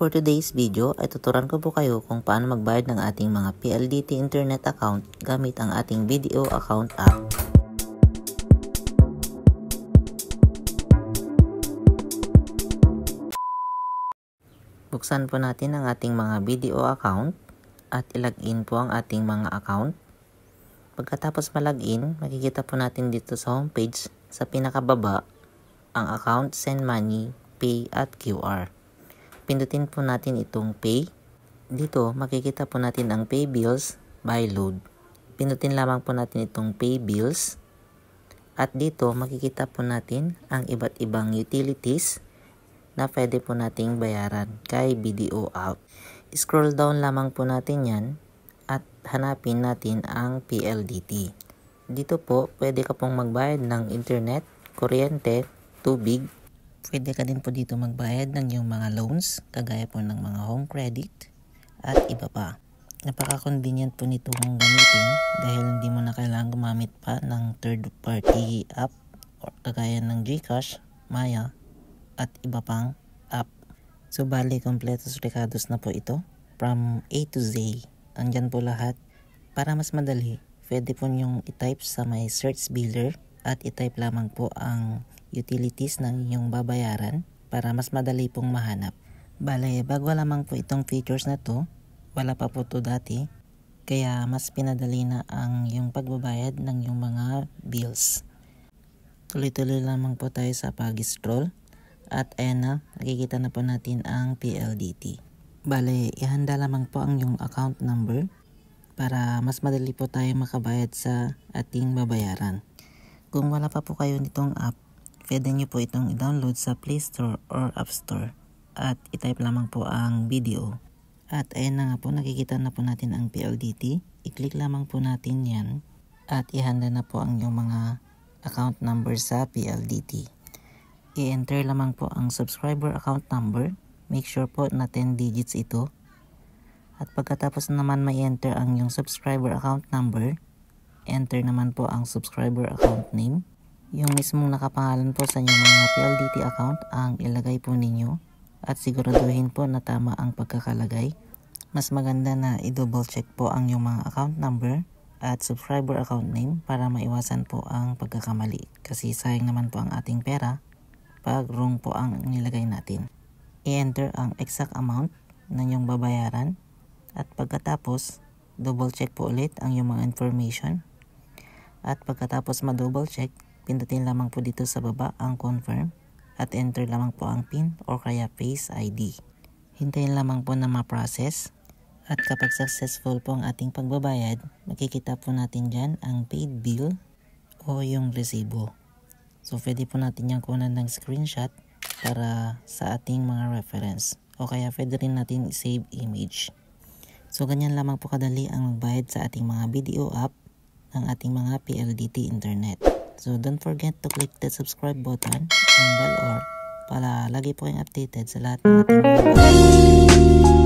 for today's video ay tuturuan ko po kayo kung paano magbayad ng ating mga PLDT internet account gamit ang ating video account app. Buksan po natin ang ating mga video account at ilagin po ang ating mga account. Pagkatapos malagin, makikita po natin dito sa homepage sa pinakababa ang account, send money, pay at QR. Pindutin po natin itong pay. Dito makikita po natin ang pay bills by load. Pindutin lamang po natin itong pay bills. At dito makikita po natin ang iba't ibang utilities na pwede po nating bayaran kay BDO app. Scroll down lamang po natin yan at hanapin natin ang PLDT. Dito po pwede ka pong magbayad ng internet, kuryente, tubig. Pwede ka din po dito magbayad ng yung mga loans, kagaya po ng mga home credit at iba pa. Napaka-convenient po nitong gamitin dahil hindi mo na kailangan gumamit pa ng third party app or kagaya ng GCash, Maya at iba pang app. So bali, kompletos recados na po ito from A to Z. Andyan po lahat. Para mas madali, pwede po nyong i-type sa may search builder at i-type lamang po ang utilities na inyong babayaran para mas madali pong mahanap. Bale, bago lamang po itong features na to, wala pa po to dati, kaya mas pinadali na ang yung pagbabayad ng yung mga bills. Tuloy-tuloy lamang po tayo sa pag-scroll at ayan na, nakikita na po natin ang PLDT. Bale, ihanda lamang po ang yung account number para mas madali po tayo makabayad sa ating babayaran. Kung wala pa po kayo nitong app, pwede nyo po itong i-download sa Play Store or App Store at i-type lamang po ang video. At ayan na nga po, nakikita na po natin ang PLDT. I-click lamang po natin yan at ihanda na po ang yung mga account number sa PLDT. I-enter lamang po ang subscriber account number. Make sure po na 10 digits ito. At pagkatapos naman may enter ang yung subscriber account number, enter naman po ang subscriber account name. Yung mismong nakapangalan po sa inyong mga PLDT account ang ilagay po ninyo at siguraduhin po na tama ang pagkakalagay. Mas maganda na i-double check po ang yung mga account number at subscriber account name para maiwasan po ang pagkakamali. Kasi sayang naman po ang ating pera pag wrong po ang nilagay natin. I-enter ang exact amount na inyong babayaran at pagkatapos double check po ulit ang yung mga information. At pagkatapos ma-double check, pindutin lamang po dito sa baba ang confirm at enter lamang po ang PIN o kaya Face ID. Hintayin lamang po na ma-process at kapag successful po ang ating pagbabayad, makikita po natin dyan ang paid bill o yung resibo. So pwede po natin yung kunan ng screenshot para sa ating mga reference o kaya pwede rin natin save image. So ganyan lamang po kadali ang magbayad sa ating mga video app ng ating mga PLDT internet. So don't forget to click the subscribe button and bell or para lagi po kayong updated sa lahat ng ating mga videos.